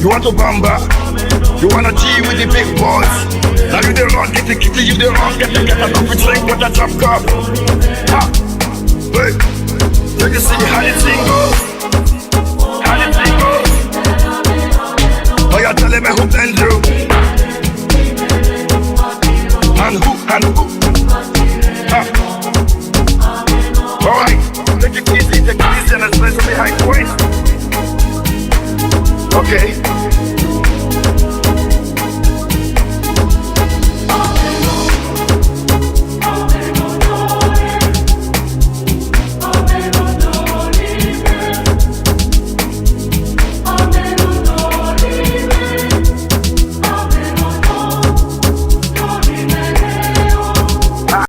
You want to bamba? You wanna G with the big boys? Now you the wrong, get the kitty, you the wrong, get a coffee drink with a drop cup. Ha! Wait, let me see how the thing goes. How the thing goes. Oh, you're telling me who bend you? And who? Ha! Alright, take it easy and let's play some behind point. Okay.